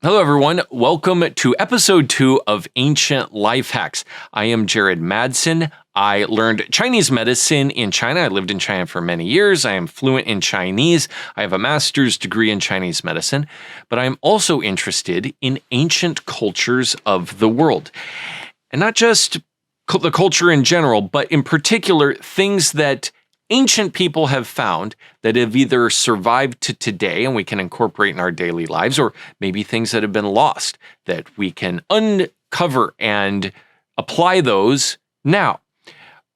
Hello, everyone. Welcome to episode 2 of Ancient Life Hacks. I am Jared Madsen. I learned Chinese medicine in China. I lived in China for many years. I am fluent in Chinese. I have a master's degree in Chinese medicine, but I'm also interested in ancient cultures of the world. And not just the culture in general, but in particular, things that ancient people have found that have either survived to today and we can incorporate in our daily lives, or maybe things that have been lost that we can uncover and apply those now.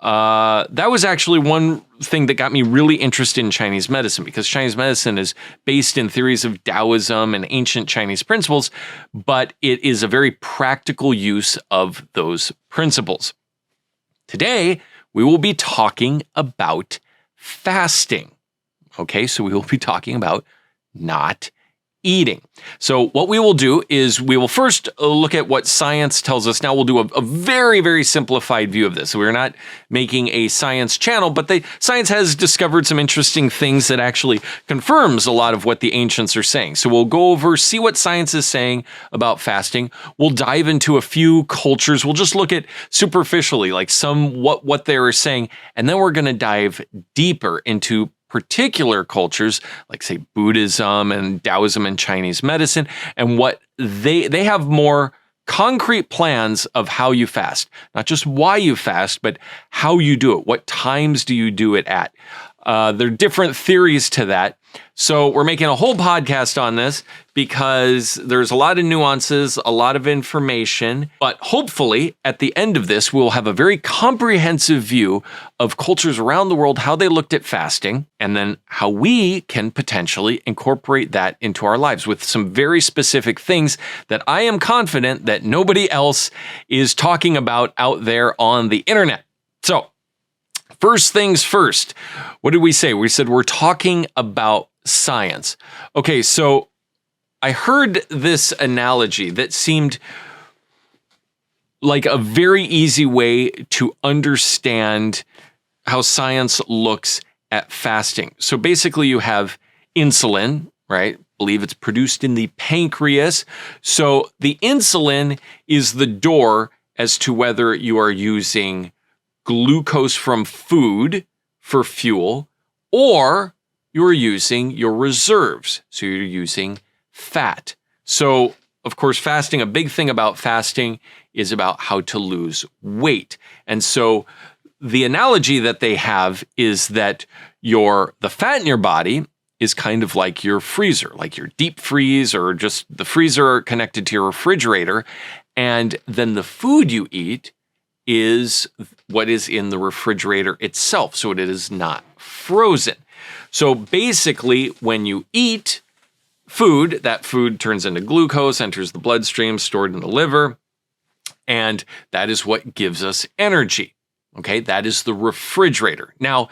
That was actually one thing that got me really interested in Chinese medicine, because Chinese medicine is based in theories of Daoism and ancient Chinese principles, but it is a very practical use of those principles. Today, we will be talking about fasting. Okay, so we will be talking about not eating. So what we will do is we will first look at what science tells us. Now we'll do a very, very simplified view of this. So we're not making a science channel, but science has discovered some interesting things that actually confirms a lot of what the ancients are saying. So we'll go over, see what science is saying about fasting. We'll dive into a few cultures. We'll just look at superficially, like what they are saying, and then we're going to dive deeper into particular cultures, like say Buddhism and Daoism and Chinese medicine, and what they have more concrete plans of how you fast. Not just why you fast, but how you do it. What times do you do it at? There are different theories to that. So we're making a whole podcast on this because there's a lot of nuances, a lot of information, but hopefully at the end of this, we'll have a very comprehensive view of cultures around the world, how they looked at fasting, and then how we can potentially incorporate that into our lives with some very specific things that I am confident that nobody else is talking about out there on the internet. So, first things first, what did we say? We said we're talking about science. Okay, so I heard this analogy that seemed like a very easy way to understand how science looks at fasting. So basically you have insulin, right? I believe it's produced in the pancreas. So the insulin is the door as to whether you are using glucose from food for fuel, or you're using your reserves. So you're using fat. So, of course, fasting, a big thing about fasting is about how to lose weight. And so the analogy that they have is that the fat in your body is kind of like your freezer, like your deep freeze, or just the freezer connected to your refrigerator. And then the food you eat is what is in the refrigerator itself, so it is not frozen. So basically, when you eat food, that food turns into glucose, enters the bloodstream, stored in the liver, and that is what gives us energy. Okay, that is the refrigerator. Now,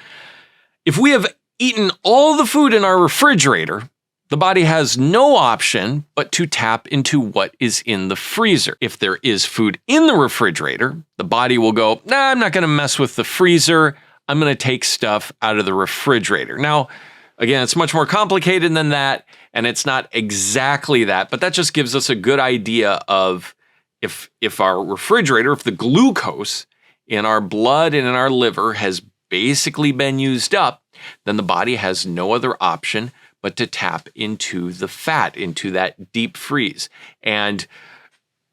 if we have eaten all the food in our refrigerator, the body has no option but to tap into what is in the freezer. If there is food in the refrigerator, the body will go, nah, I'm not going to mess with the freezer. I'm going to take stuff out of the refrigerator. Now, again, it's much more complicated than that, and it's not exactly that, but that just gives us a good idea of if our refrigerator, if the glucose in our blood and in our liver has basically been used up, then the body has no other option but to tap into the fat, into that deep freeze. And,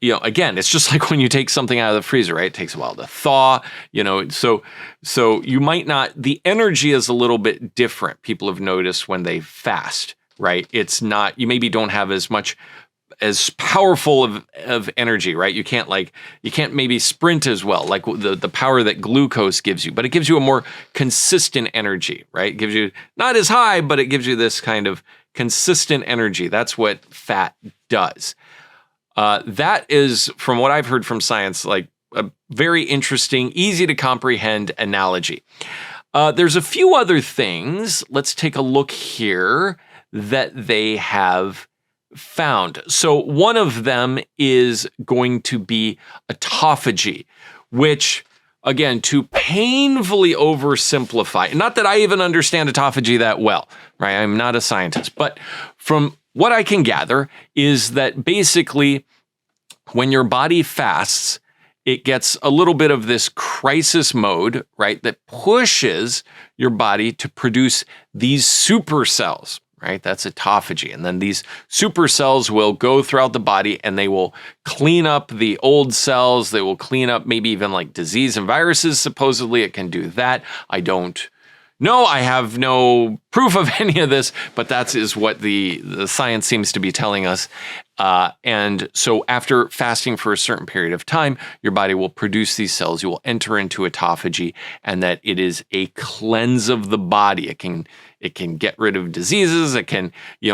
again, it's just like when you take something out of the freezer, right? It takes a while to thaw, so you might not, the energy is a little bit different. People have noticed when they fast, right? It's not, you maybe don't have as powerful of energy, right? You can't maybe sprint as well, like the power that glucose gives you, but it gives you a more consistent energy, right? It gives you not as high, but it gives you this kind of consistent energy. That's what fat does. That is, from what I've heard from science, like a very interesting, easy to comprehend analogy. There's a few other things. Let's take a look here that they have found. So one of them is going to be autophagy, which, again, to painfully oversimplify, not that I even understand autophagy that well, right? I'm not a scientist, but from what I can gather is that basically when your body fasts, it gets a little bit of this crisis mode, right, that pushes your body to produce these supercells, right? That's autophagy. And then these supercells will go throughout the body and they will clean up the old cells. They will clean up maybe even like disease and viruses. Supposedly it can do that. I don't know. I have no proof of any of this, but that is what the science seems to be telling us. And so after fasting for a certain period of time, your body will produce these cells. You will enter into autophagy, and that it is a cleanse of the body. It can get rid of diseases. It can,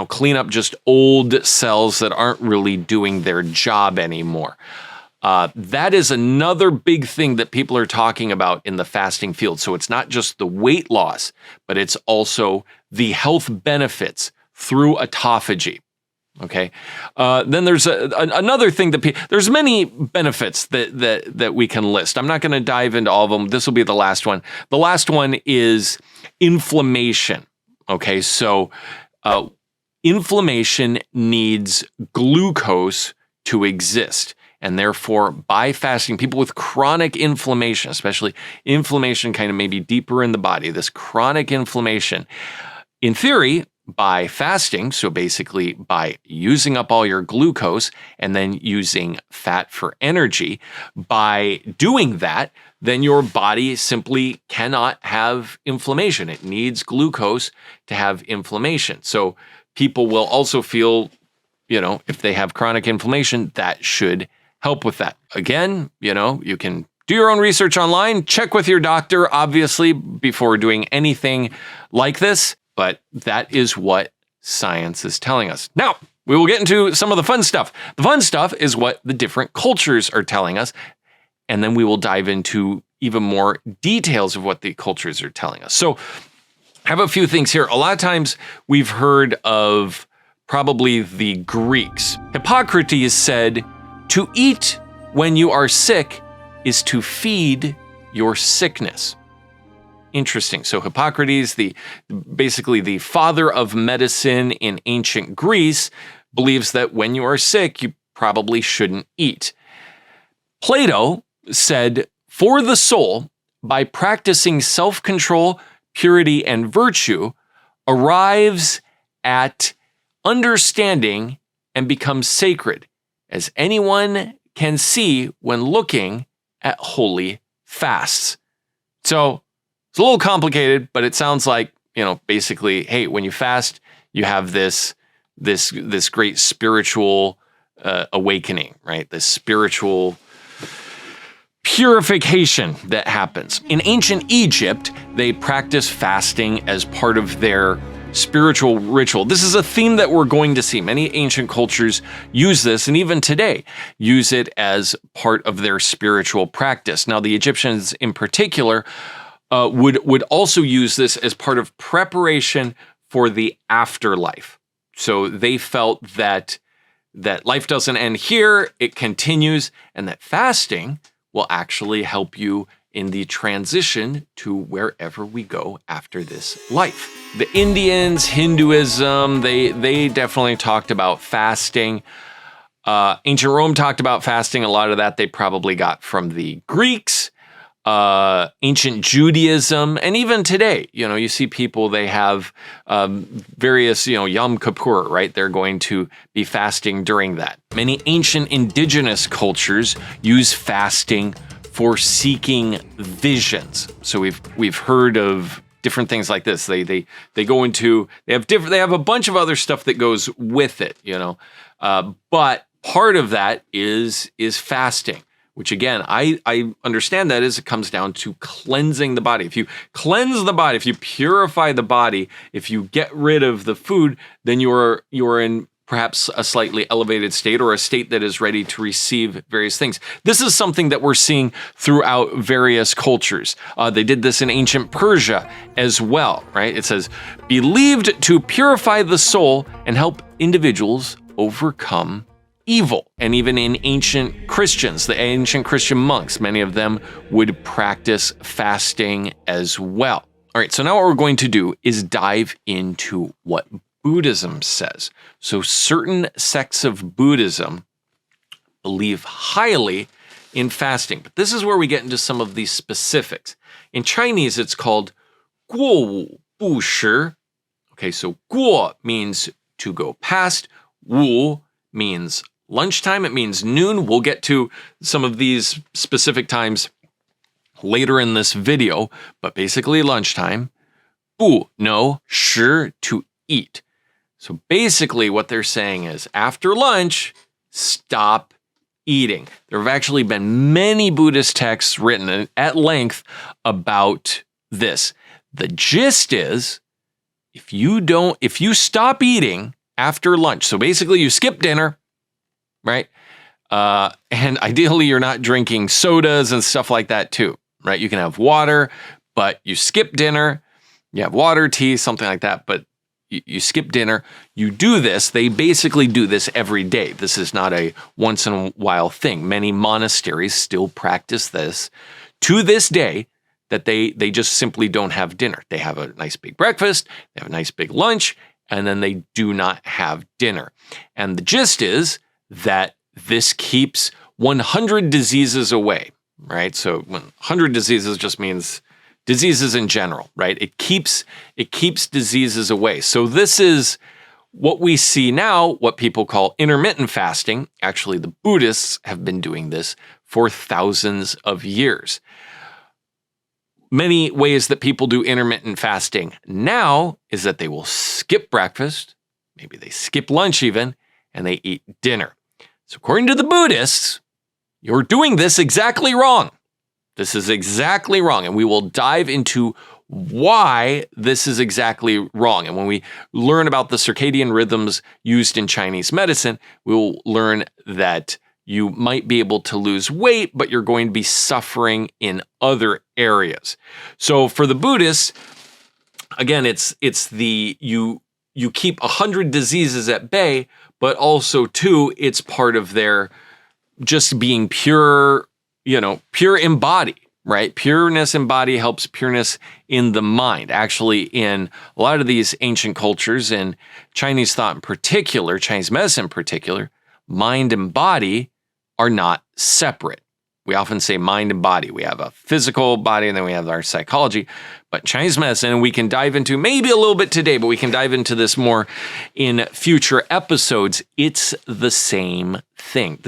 clean up just old cells that aren't really doing their job anymore. That is another big thing that people are talking about in the fasting field. So it's not just the weight loss, but it's also the health benefits through autophagy. Okay. Then there's another thing there's many benefits that we can list. I'm not going to dive into all of them. This will be the last one. The last one is inflammation. Okay. So, inflammation needs glucose to exist. And therefore, by fasting, people with chronic inflammation, especially inflammation kind of maybe deeper in the body, this chronic inflammation, in theory, by fasting, so basically by using up all your glucose and then using fat for energy, by doing that, then your body simply cannot have inflammation. It needs glucose to have inflammation. So people will also feel, if they have chronic inflammation, that should help with that. Again, you can do your own research online, check with your doctor, obviously, before doing anything like this. But that is what science is telling us. Now, we will get into some of the fun stuff. The fun stuff is what the different cultures are telling us. And then we will dive into even more details of what the cultures are telling us. So I have a few things here. A lot of times we've heard of probably the Greeks. Hippocrates said, "To eat when you are sick is to feed your sickness." Interesting. So Hippocrates, basically the father of medicine in ancient Greece, believes that when you are sick, you probably shouldn't eat. Plato said, "For the soul, by practicing self-control, purity, and virtue, arrives at understanding and becomes sacred, as anyone can see when looking at holy fasts." So it's a little complicated, but it sounds like, basically, hey, when you fast, you have this great spiritual awakening, right? This spiritual purification that happens. In ancient Egypt, they practice fasting as part of their spiritual ritual. This is a theme that we're going to see. Many ancient cultures use this, and even today use it as part of their spiritual practice. Now, the Egyptians in particular would also use this as part of preparation for the afterlife. So they felt that life doesn't end here, it continues, and that fasting will actually help you in the transition to wherever we go after this life. The Indians, Hinduism, they definitely talked about fasting. Ancient Rome talked about fasting. A lot of that they probably got from the Greeks. Ancient Judaism, and even today, you see people, they have various, Yom Kippur, right? They're going to be fasting during that. Many ancient indigenous cultures use fasting for seeking visions. So we've heard of different things like this. They have a bunch of other stuff that goes with it, but part of that is fasting. Which again, I understand that as it comes down to cleansing the body. If you cleanse the body, if you purify the body, if you get rid of the food, then you're in perhaps a slightly elevated state, or a state that is ready to receive various things. This is something that we're seeing throughout various cultures. They did this in ancient Persia as well, right? It says, "Believed to purify the soul and help individuals overcome evil." And even in ancient Christians, the ancient Christian monks, many of them would practice fasting as well. All right, so now what we're going to do is dive into what Buddhism says. So certain sects of Buddhism believe highly in fasting. But this is where we get into some of these specifics. In Chinese, it's called 过午不食. Okay, so 过 means to go past. 午 means lunchtime. It means noon. We'll get to some of these specific times later in this video, but basically lunchtime. 不, no, 食, to eat. So basically what they're saying is after lunch, stop eating. There have actually been many Buddhist texts written at length about this. The gist is, if you stop eating after lunch, so basically you skip dinner, right? And ideally you're not drinking sodas and stuff like that too, right? You can have water, but you skip dinner, you have water, tea, something like that, but you skip dinner, you do this. They basically do this every day. This is not a once in a while thing. Many monasteries still practice this to this day, that they just simply don't have dinner. They have a nice big breakfast, they have a nice big lunch, and then they do not have dinner. And the gist is that this keeps 100 diseases away, right? So 100 diseases just means diseases in general, right? It keeps diseases away. So this is what we see now, what people call intermittent fasting. Actually, the Buddhists have been doing this for thousands of years. Many ways that people do intermittent fasting now is that they will skip breakfast, maybe they skip lunch even, and they eat dinner. So according to the Buddhists, you're doing this exactly wrong. This is exactly wrong, and we will dive into why this is exactly wrong. And when we learn about the circadian rhythms used in Chinese medicine, we'll learn that you might be able to lose weight, but you're going to be suffering in other areas. So for the Buddhists, again, it's the you keep 100 diseases at bay, but also too, it's part of their just being pure, pure in body, right? Pureness in body helps pureness in the mind. Actually, in a lot of these ancient cultures, in Chinese thought in particular, Chinese medicine in particular, mind and body are not separate. We often say mind and body. We have a physical body and then we have our psychology. But Chinese medicine, we can dive into maybe a little bit today, but we can dive into this more in future episodes. It's the same thing.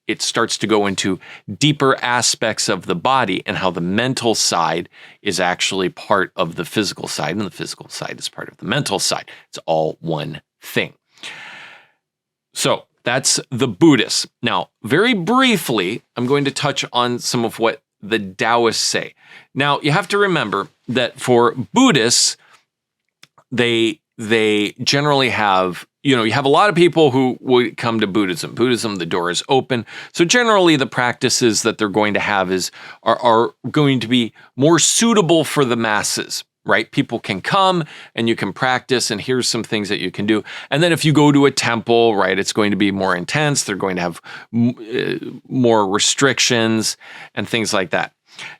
It starts to go into deeper aspects of the body and how the mental side is actually part of the physical side and the physical side is part of the mental side. It's all one thing. So that's the Buddhists. Now, very briefly, I'm going to touch on some of what the Daoists say. Now, you have to remember that for Buddhists, they generally have, you have a lot of people who would come to Buddhism. Buddhism, the door is open. So generally the practices that they're going to have are going to be more suitable for the masses, right? People can come and you can practice and here's some things that you can do. And then if you go to a temple, right, it's going to be more intense. They're going to have more restrictions and things like that.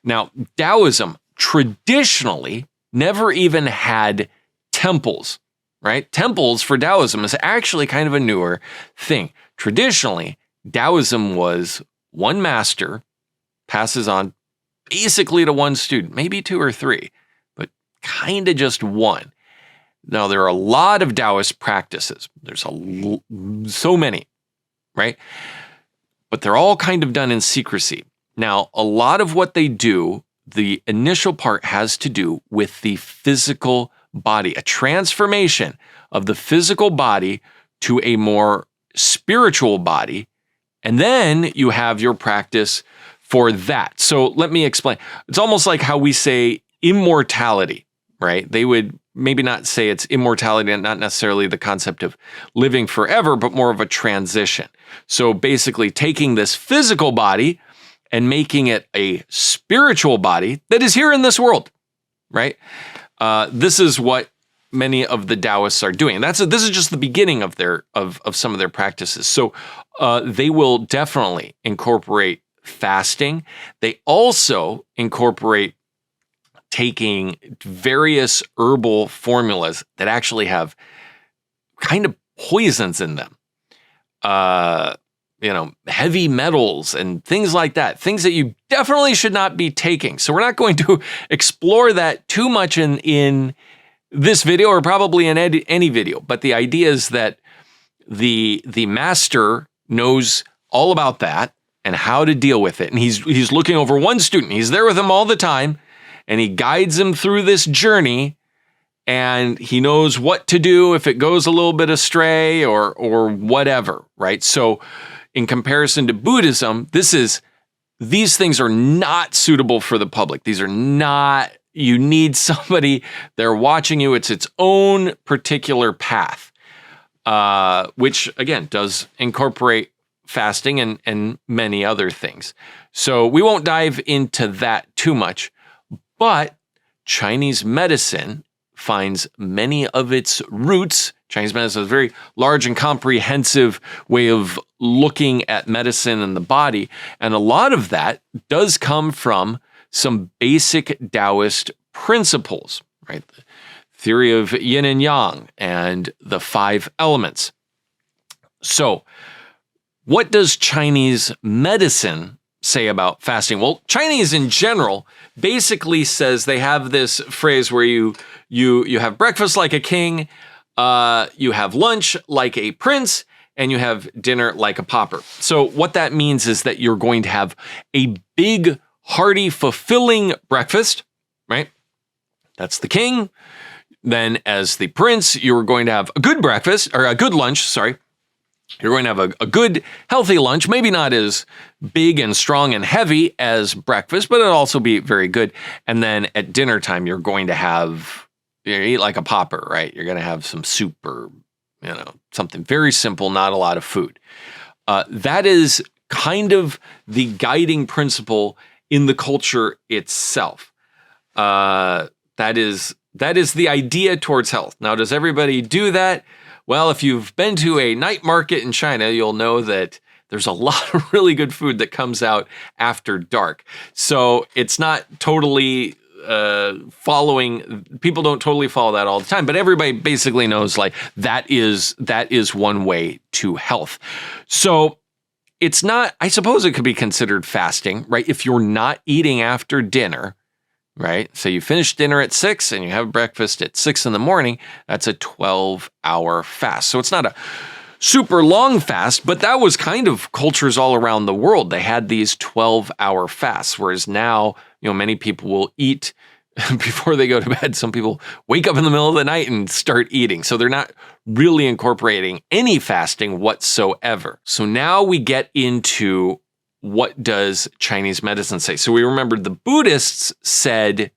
Now, Taoism traditionally never even had temples, right? Temples for Taoism is actually kind of a newer thing. Traditionally, Taoism was one master passes on basically to one student, maybe two or three, but kind of just one. Now, there are a lot of Taoist practices. There's so many, right? But they're all kind of done in secrecy. Now, a lot of what they do, the initial part has to do with the physical body, a transformation of the physical body to a more spiritual body. And then you have your practice for that. So let me explain. It's almost like how we say immortality, right? They would maybe not say it's immortality and not necessarily the concept of living forever, but more of a transition. So basically taking this physical body and making it a spiritual body that is here in this world, right? This is what many of the Taoists are doing. This is just the beginning of some of their practices. So they will definitely incorporate fasting. They also incorporate taking various herbal formulas that actually have kind of poisons in them. Heavy metals and things like that, things that you definitely should not be taking. So we're not going to explore that too much in this video, or probably in any video. But the idea is that the master knows all about that and how to deal with it. And he's looking over one student. He's there with him all the time, and he guides him through this journey. And he knows what to do if it goes a little bit astray or whatever, right? So in comparison to Buddhism, these things are not suitable for the public. These are not, you need somebody there watching you. It's its own particular path, which again does incorporate fasting and many other things. So we won't dive into that too much, but Chinese medicine finds many of its roots. Chinese medicine is a very large and comprehensive way of looking at medicine and the body. And a lot of that does come from some basic Daoist principles, right? The theory of yin and yang and the 5 elements. So what does Chinese medicine say about fasting? Well, Chinese in general basically says, they have this phrase where you have breakfast like a king, you have lunch like a prince, and you have dinner like a pauper. So what that means is that you're going to have a big, hearty, fulfilling breakfast, right? That's the king. Then as the prince, you're going to have a good breakfast, or a good lunch, sorry. You're going to have a good, healthy lunch, maybe not as big and strong and heavy as breakfast, but it'll also be very good. And then at dinner time, you're going to have, eat like a pauper, right? You're going to have some soup or, something very simple, not a lot of food. That is kind of the guiding principle in the culture itself. That is the idea towards health. Now, does everybody do that? Well, if you've been to a night market in China, you'll know that there's a lot of really good food that comes out after dark. So it's not totally people don't totally follow that all the time, but everybody basically knows like that is one way to health. So it's not, I suppose it could be considered fasting, right? If you're not eating after dinner, right? So you finish dinner at 6 and you have breakfast at 6 in the morning, that's a 12-hour fast. So it's not a super long fast, but that was kind of cultures all around the world. They had these 12-hour fasts, whereas now, many people will eat before they go to bed. Some people wake up in the middle of the night and start eating. So they're not really incorporating any fasting whatsoever. So now we get into what does Chinese medicine say? So we remembered the Buddhists said,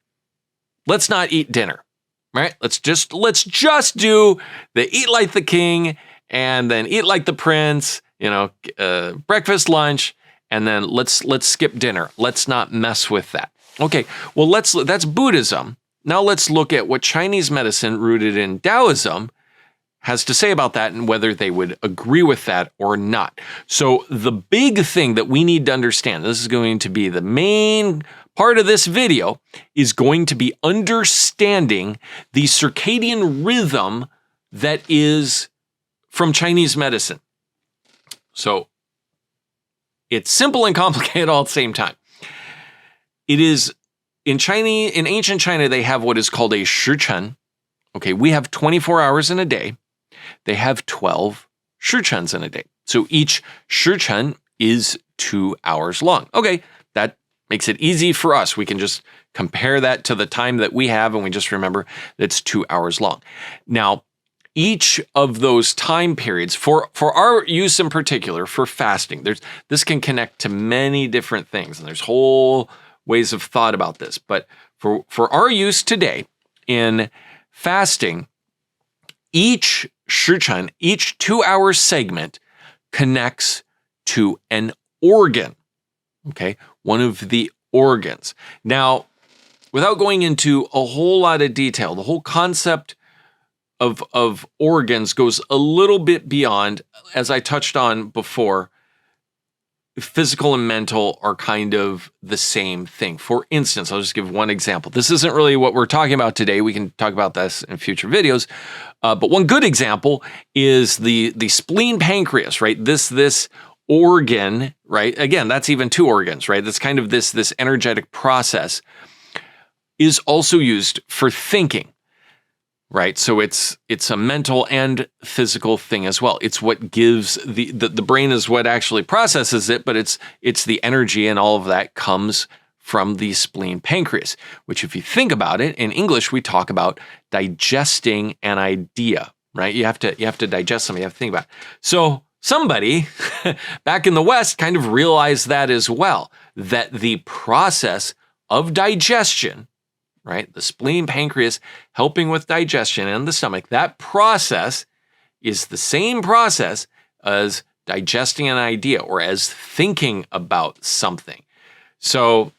let's not eat dinner, right? Let's just do the eat like the king and then eat like the prince, breakfast, lunch, and then let's skip dinner. Let's not mess with that. Okay, well, that's Buddhism. Now let's look at what Chinese medicine rooted in Daoism has to say about that and whether they would agree with that or not. So the big thing that we need to understand, this is going to be the main part of this video, is going to be understanding the circadian rhythm that is from Chinese medicine. So it's simple and complicated all at the same time. It is in ancient China, they have what is called a shichen. Okay, we have 24 hours in a day. They have 12 shichens in a day. So each shichen is 2 hours long. Okay, that makes it easy for us. We can just compare that to the time that we have, and we just remember that it's 2 hours long. Now, each of those time periods, for our use in particular, for fasting, this can connect to many different things, and there's whole ways of thought about this. But for our use today in fasting, each shichen, each 2-hour segment connects to an organ, okay? One of the organs. Now, without going into a whole lot of detail, the whole concept of organs goes a little bit beyond, as I touched on before. physical and mental are kind of the same thing. For instance, I'll just give one example. This isn't really what we're talking about today. We can talk about this in future videos. But one good example is the spleen pancreas, right? This organ, right? Again, that's even two organs, right? That's kind of this energetic process is also used for thinking, right? So it's a mental and physical thing as well. It's what gives the brain is what actually processes it, but it's the energy and all of that comes from the spleen pancreas, which if you think about it, in English, we talk about digesting an idea, right? You have to digest something, you have to think about it. So somebody back in the West kind of realized that as well, that the process of digestion, right? The spleen pancreas helping with digestion and the stomach, that process is the same process as digesting an idea or as thinking about something. So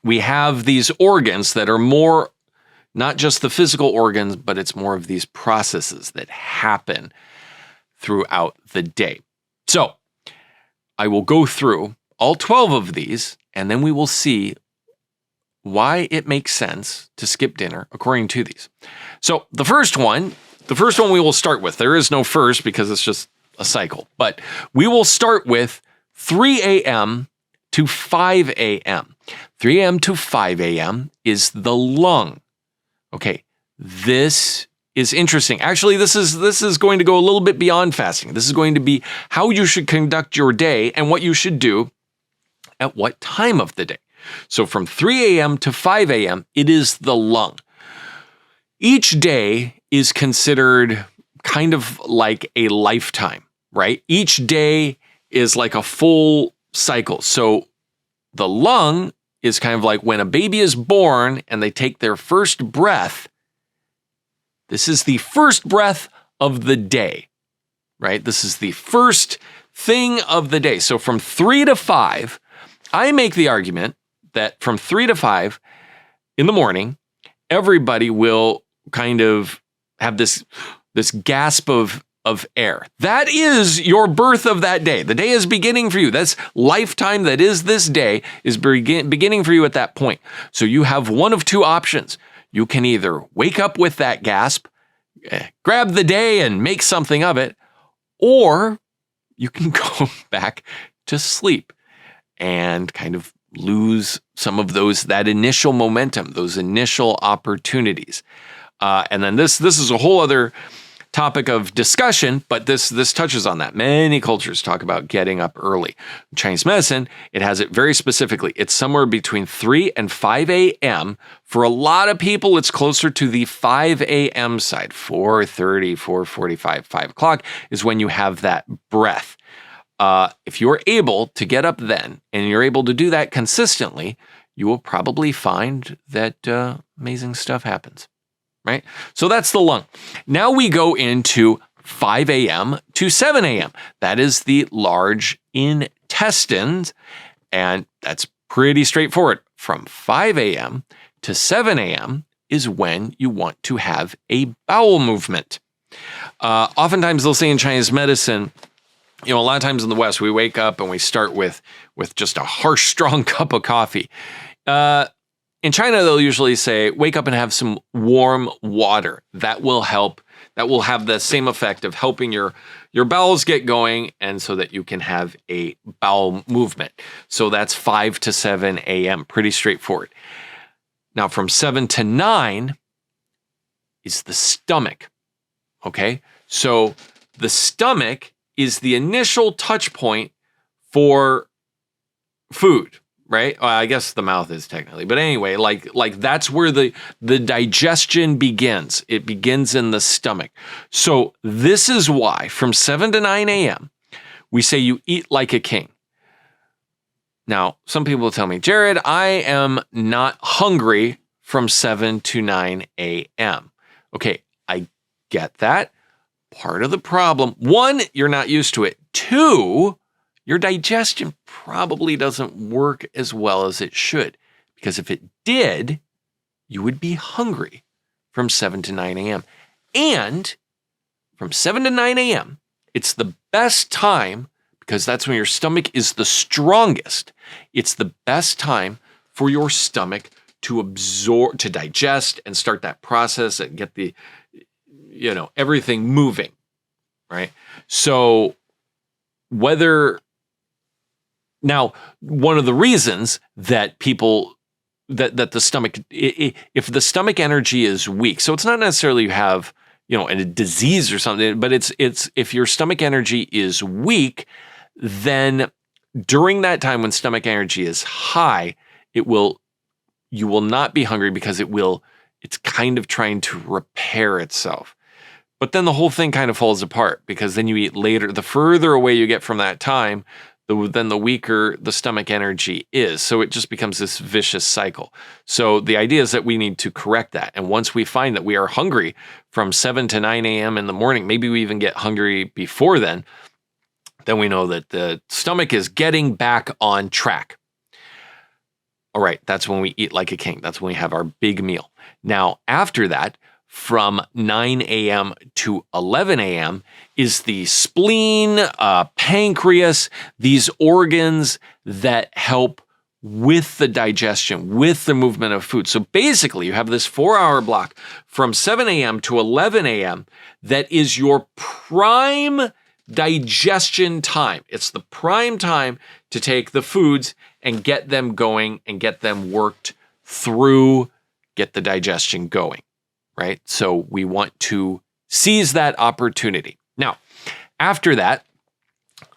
we have these organs that are more, not just the physical organs, but it's more of these processes that happen throughout the day. So I will go through all 12 of these, and then we will see why it makes sense to skip dinner according to these. So the first one we will start with. There is no first because it's just a cycle, but we will start with 3 a.m. to 5 a.m. 3 a.m. to 5 a.m. is the lung. Okay, this is interesting. Actually, this is going to go a little bit beyond fasting. This is going to be how you should conduct your day and what you should do at what time of the day. So from 3 a.m. to 5 a.m., it is the lung. Each day is considered kind of like a lifetime, right? Each day is like a full cycle. So the lung is kind of like when a baby is born and they take their first breath. This is the first breath of the day, right? This is the first thing of the day. So from 3 to 5, I make the argument that from 3 to 5 in the morning, everybody will kind of have this gasp of air. That is your birth of that day. The day is beginning for you. That's lifetime. That is this day is beginning for you at that point. So you have one of two options. You can either wake up with that gasp, grab the day and make something of it, or you can go back to sleep and kind of lose some of that initial momentum, those initial opportunities. And then this is a whole other topic of discussion, but this touches on that. Many cultures talk about getting up early. Chinese medicine, it has it very specifically. It's somewhere between 3 and 5 a.m. For a lot of people, it's closer to the 5 a.m. side. 4:30, 4:45, 5 o'clock is when you have that breath. If you're able to get up then, and you're able to do that consistently, you will probably find that amazing stuff happens, right? So that's the lung. Now we go into 5 a.m. to 7 a.m. That is the large intestines, and that's pretty straightforward. From 5 a.m. to 7 a.m. is when you want to have a bowel movement. Oftentimes they'll say in Chinese medicine, a lot of times in the West, we wake up and we start with just a harsh, strong cup of coffee. In China, they'll usually say, wake up and have some warm water. That will help. That will have the same effect of helping your bowels get going and so that you can have a bowel movement. So that's 5 to 7 a.m. Pretty straightforward. Now, from 7 to 9 is the stomach. Okay? So the stomach is the initial touch point for food, right? Well, I guess the mouth is technically, but anyway, like that's where the digestion begins. It begins in the stomach. So this is why from 7 to 9 a.m., we say you eat like a king. Now, some people will tell me, Jared, I am not hungry from 7 to 9 a.m. Okay, I get that. Part of the problem, 1, you're not used to it. 2, your digestion probably doesn't work as well as it should. Because if it did, you would be hungry from 7 to 9 a.m. And from 7 to 9 a.m., it's the best time because that's when your stomach is the strongest. It's the best time for your stomach to absorb, to digest and start that process and get the, everything moving, right? So now, one of the reasons that people, that the stomach, if the stomach energy is weak, so it's not necessarily you have, a disease or something, but it's if your stomach energy is weak, then during that time when stomach energy is high, you will not be hungry because it's kind of trying to repair itself. But then the whole thing kind of falls apart because then you eat later. The further away you get from that time, then the weaker the stomach energy is. So it just becomes this vicious cycle. So the idea is that we need to correct that. And once we find that we are hungry from 7 to 9 a.m. in the morning, maybe we even get hungry before then we know that the stomach is getting back on track. All right, that's when we eat like a king. That's when we have our big meal. Now, after that, from 9 a.m. to 11 a.m. is the spleen, pancreas, these organs that help with the digestion, with the movement of food. So basically, you have this 4-hour block from 7 a.m. to 11 a.m. that is your prime digestion time. It's the prime time to take the foods and get them going and get them worked through, get the digestion going. Right? So we want to seize that opportunity. Now, after that,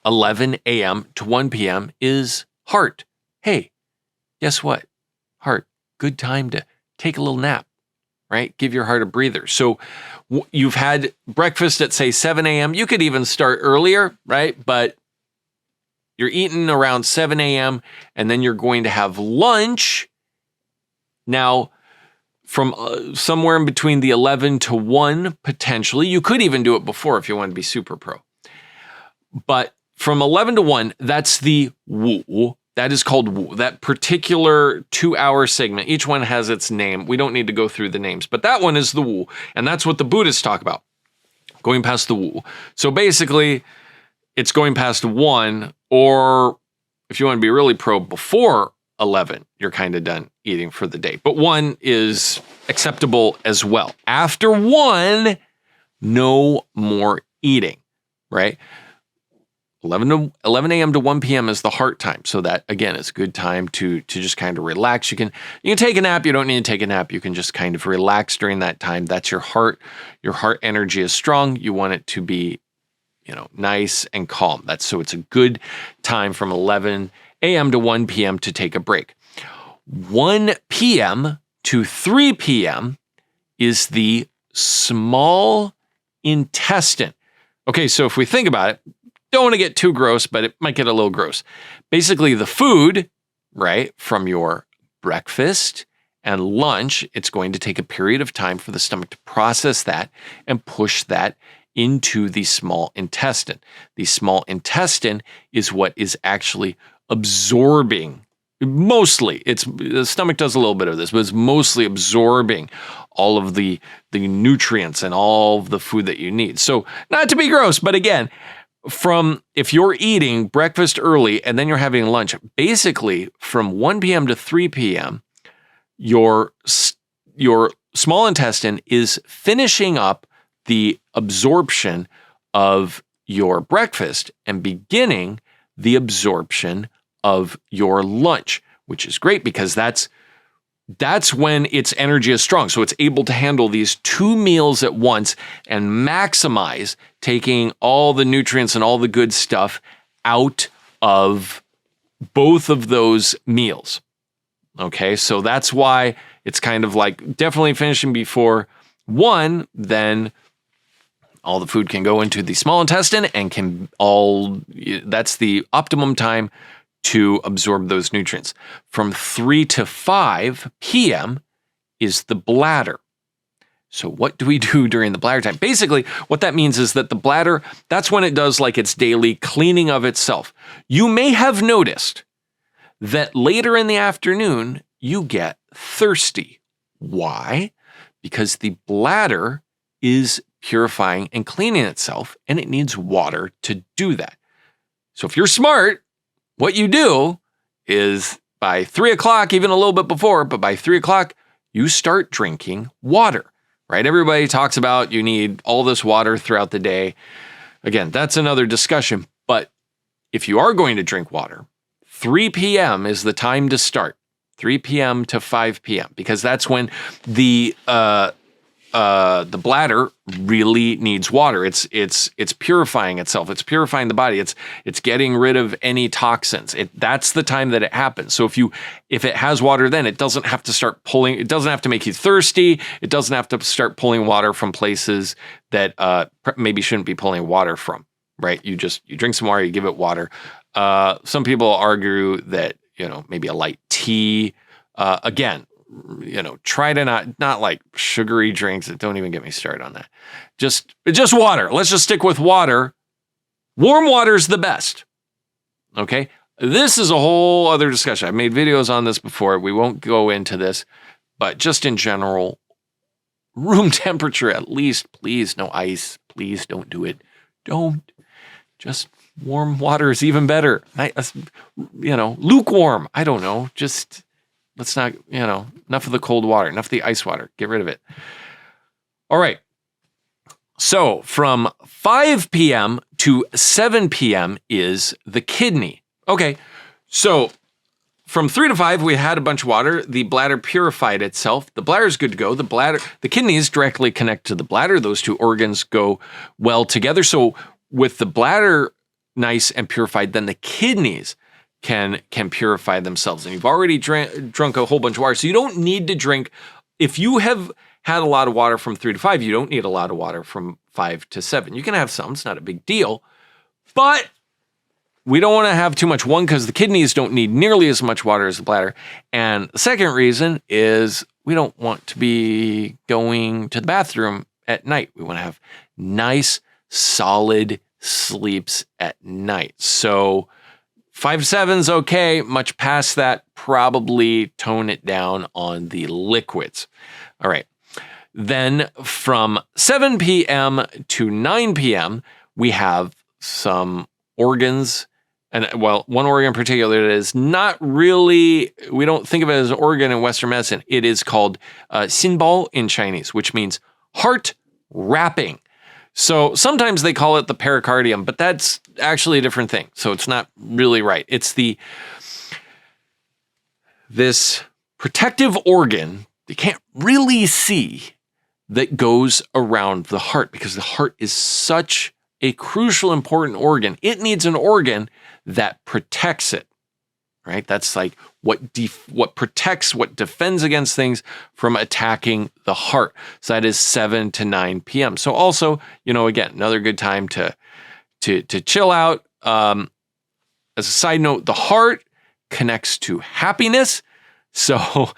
11 a.m. to 1 p.m. is heart. Hey, guess what? Heart, good time to take a little nap, right? Give your heart a breather. So you've had breakfast at, say, 7 a.m. You could even start earlier, right? But you're eating around 7 a.m. and then you're going to have lunch. Now, from somewhere in between the 11 to 1, potentially. You could even do it before if you want to be super pro. But from 11 to 1, that's the Wu. That is called Wu. That particular 2-hour segment, each one has its name. We don't need to go through the names, but that one is the Wu. And that's what the Buddhists talk about, going past the Wu. So basically, it's going past 1, or if you want to be really pro, before 11, you're kind of done eating for the day. But 1 is acceptable as well. After 1, no more eating, right? 11 a.m. to 1 p.m. is the heart time. So that, again, is a good time to just kind of relax. You can take a nap. You don't need to take a nap. You can just kind of relax during that time. That's your heart. Your heart energy is strong. You want it to be, nice and calm. So it's a good time from 11 a.m. to 1 p.m. to take a break. 1 p.m. to 3 p.m. is the small intestine. Okay, so if we think about it, don't want to get too gross, but it might get a little gross. Basically, the food, right, from your breakfast and lunch, it's going to take a period of time for the stomach to process that and push that into the small intestine. The small intestine is what is actually absorbing, mostly, the stomach does a little bit of this, but it's mostly absorbing all of the nutrients and all of the food that you need. So not to be gross, but again, if you're eating breakfast early and then you're having lunch, basically from 1 p.m. to 3 p.m., your small intestine is finishing up the absorption of your breakfast and beginning the absorption of your lunch, which is great because that's when its energy is strong. So it's able to handle these 2 meals at once and maximize taking all the nutrients and all the good stuff out of both of those meals. Okay, so that's why it's kind of like definitely finishing before 1, then all the food can go into the small intestine and that's the optimum time to absorb those nutrients. From 3 to 5 p.m. is the bladder. So what do we do during the bladder time? Basically, what that means is that the bladder, that's when it does like its daily cleaning of itself. You may have noticed that later in the afternoon, you get thirsty. Why? Because the bladder is purifying and cleaning itself, and it needs water to do that. So if you're smart, what you do is by 3 o'clock, even a little bit before, but by 3 o'clock, you start drinking water, right? Everybody talks about you need all this water throughout the day. Again, that's another discussion. But if you are going to drink water, 3 p.m. is the time to start. 3 p.m. to 5 p.m. because that's when the bladder really needs water. It's purifying itself. It's purifying the body. It's getting rid of any toxins. That's the time that it happens. So if it has water, then it doesn't have to start pulling. It doesn't have to make you thirsty. It doesn't have to start pulling water from places that maybe shouldn't be pulling water from. Right? You drink some water. You give it water. Some people argue that maybe a light tea. Again, try to not like sugary drinks. Don't even get me started on that. Just water. Let's just stick with water. Warm water is the best. Okay. This is a whole other discussion. I've made videos on this before. We won't go into this, but just in general, room temperature at least, please. No ice. Please don't do it. Don't. Just warm water is even better. Lukewarm. I don't know. Just let's not, enough of the cold water, enough of the ice water. Get rid of it. All right. So from 5 p.m. to 7 p.m. is the kidney. Okay. So from 3 to 5, we had a bunch of water. The bladder purified itself. The bladder is good to go. The kidneys directly connect to the bladder. Those two organs go well together. So with the bladder nice and purified, then the kidneys can purify themselves. And you've already drunk a whole bunch of water. So you don't need to drink. If you have had a lot of water from 3 to 5, you don't need a lot of water from 5 to 7. You can have some. It's not a big deal. But we don't want to have too much. One, because the kidneys don't need nearly as much water as the bladder. And the second reason is we don't want to be going to the bathroom at night. We want to have nice, solid sleeps at night. So 5 to 7 is okay. Much past that, probably tone it down on the liquids. All right. Then from 7 p.m. to 9 p.m., we have some organs. And one organ in particular that is not really, we don't think of it as an organ in Western medicine. It is called Xīnbāo in Chinese, which means heart wrapping. So sometimes they call it the pericardium, but that's actually a different thing. So it's not really right. It's this protective organ you can't really see that goes around the heart, because the heart is such a crucial, important organ. It needs an organ that protects it, right? That's like what protects, what defends against things from attacking the heart. So that is 7 to 9 p.m. So also, again, another good time to chill out. As a side note, the heart connects to happiness. So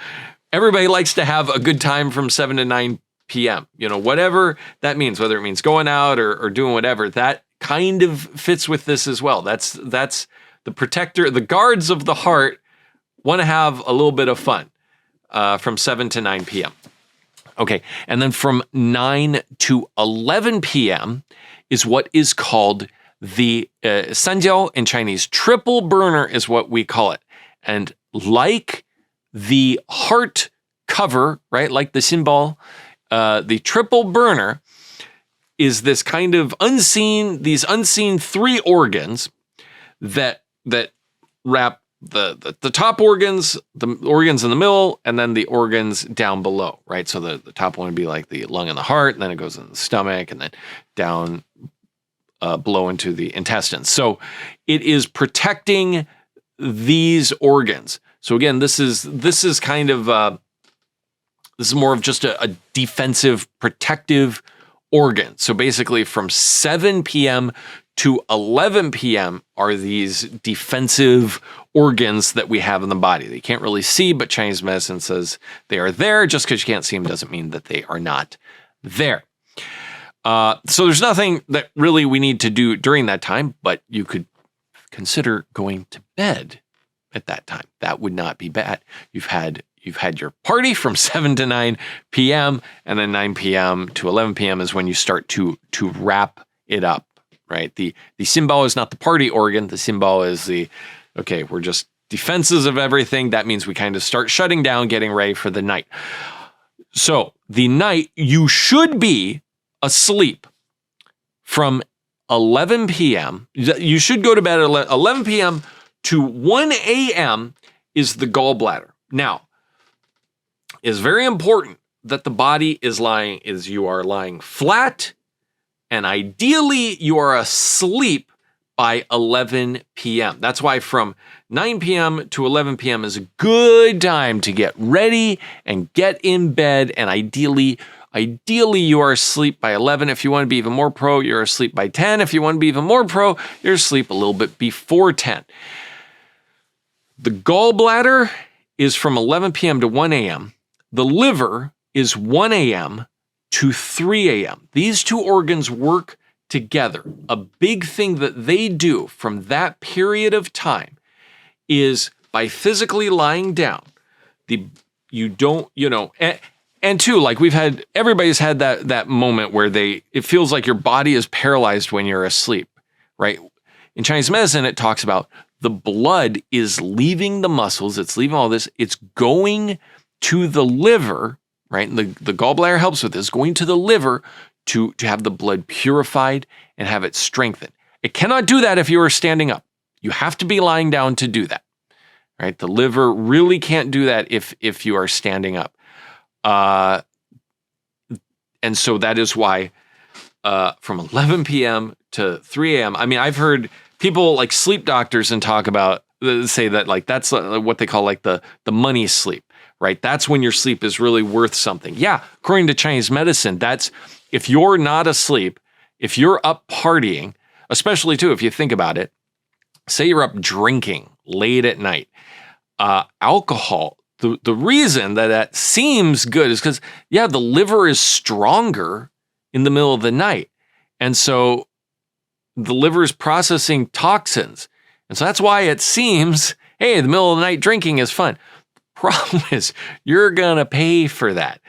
everybody likes to have a good time from 7 to 9 p.m. Whatever that means, whether it means going out or doing whatever, that kind of fits with this as well. That's the protector, the guards of the heart want to have a little bit of fun from 7 to 9 p.m. Okay, and then from 9 to 11 p.m. is what is called the Sānjiāo in Chinese. Triple burner is what we call it. And like the heart cover, right, like the Xīnbāo, the triple burner is this kind of these unseen 3 organs that wrap the top organs, the organs in the middle, and then the organs down below, right? So the top one would be like the lung and the heart, and then it goes in the stomach, and then down below into the intestines. So it is protecting these organs. So again, this is kind of this is more of just a defensive, protective organ. So basically from 7 p.m. to 11 p.m. are these defensive organs that we have in the body. They can't really see, but Chinese medicine says they are there. Just because you can't see them doesn't mean that they are not there. So there's nothing that really we need to do during that time, but you could consider going to bed at that time. That would not be bad. You've had your party from 7 to 9 p.m. and then 9 p.m. to 11 p.m. is when you start to wrap it up. right? The Xīnbāo is not the party organ. The Xīnbāo is okay, we're just defenses of everything. That means we kind of start shutting down, getting ready for the night. So the night, you should be asleep from 11 p.m. You should go to bed at 11 p.m. to 1 a.m. is the gallbladder. Now, it's very important that the body you are lying flat, and ideally you are asleep by 11 p.m. That's why from 9 p.m. to 11 p.m. is a good time to get ready and get in bed, and ideally you are asleep by 11. If you want to be even more pro, you're asleep by 10. If you want to be even more pro, you're asleep a little bit before 10. The gallbladder is from 11 p.m. to 1 a.m. The liver is 1 a.m. to 3 a.m. These two organs work together. A big thing that they do from that period of time is by physically lying down. And two, like everybody's had that moment where it feels like your body is paralyzed when you're asleep, right? In Chinese medicine, it talks about the blood is leaving the muscles, it's leaving all this, it's going to the liver, right? And the gallbladder helps with this, going to the liver to have the blood purified and have it strengthened. It cannot do that if you are standing up. You have to be lying down to do that, right? The liver really can't do that if you are standing up. And so that is why from 11 p.m. to 3 a.m. I mean, I've heard people like sleep doctors and say that like that's what they call like the money sleep, right? That's when your sleep is really worth something. Yeah, according to Chinese medicine, that's if you're not asleep, if you're up partying, especially too, if you think about it, say you're up drinking late at night, alcohol. The reason that seems good is because, yeah, the liver is stronger in the middle of the night. And so the liver is processing toxins. And so that's why it seems, hey, the middle of the night drinking is fun. Problem is, you're going to pay for that.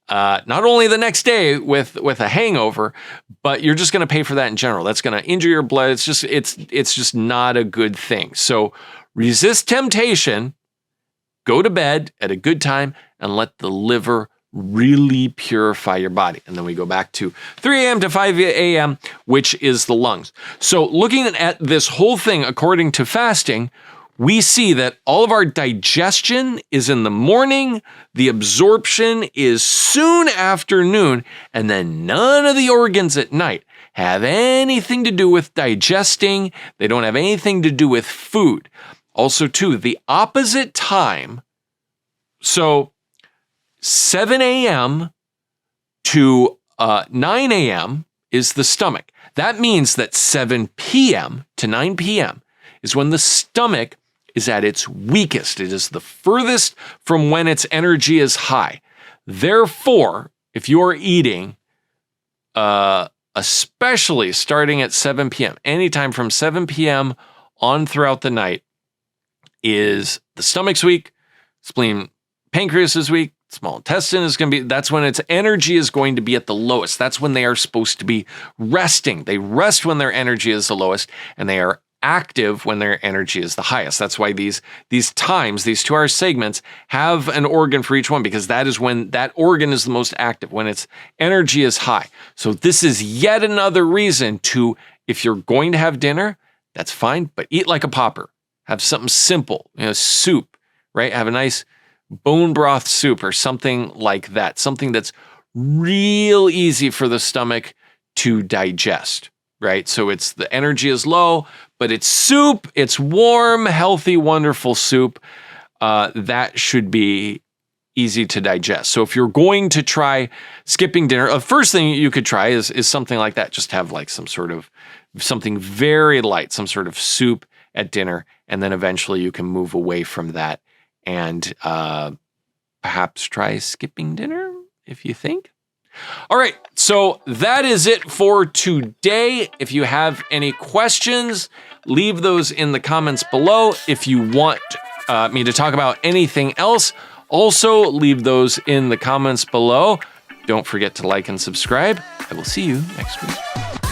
Not only the next day with a hangover, but you're just going to pay for that in general. That's going to injure your blood. It's just not a good thing. So resist temptation. Go to bed at a good time and let the liver really purify your body. And then we go back to 3 a.m. to 5 a.m., which is the lungs. So looking at this whole thing according to fasting, we see that all of our digestion is in the morning, the absorption is soon after noon, and then none of the organs at night have anything to do with digesting. They don't have anything to do with food. Also, too, the opposite time, so 7 a.m. to 9 a.m. is the stomach. That means that 7 p.m. to 9 p.m. is when the stomach is at its weakest. It is the furthest from when its energy is high. Therefore, if you are eating, especially starting at 7 p.m., anytime from 7 p.m. on throughout the night, is the stomach's weak, spleen, pancreas is weak, small intestine is going to be, that's when its energy is going to be at the lowest. That's when they are supposed to be resting. They rest when their energy is the lowest, and they are active when their energy is the highest. That's why these times, these 2-hour segments, have an organ for each one, because that is when that organ is the most active, when its energy is high. So this is yet another reason to, if you're going to have dinner, that's fine, but eat like a pauper. Have something simple, soup, right? Have a nice bone broth soup or something like that. Something that's real easy for the stomach to digest, right? So the energy is low, but it's soup. It's warm, healthy, wonderful soup. That should be easy to digest. So if you're going to try skipping dinner, the first thing you could try is something like that. Just have like something very light, some sort of soup at dinner, and then eventually you can move away from that and perhaps try skipping dinner if you think. All right, so that is it for today. If you have any questions, leave those in the comments below. If you want me to talk about anything else, also leave those in the comments below. Don't forget to like and subscribe. I will see you next week.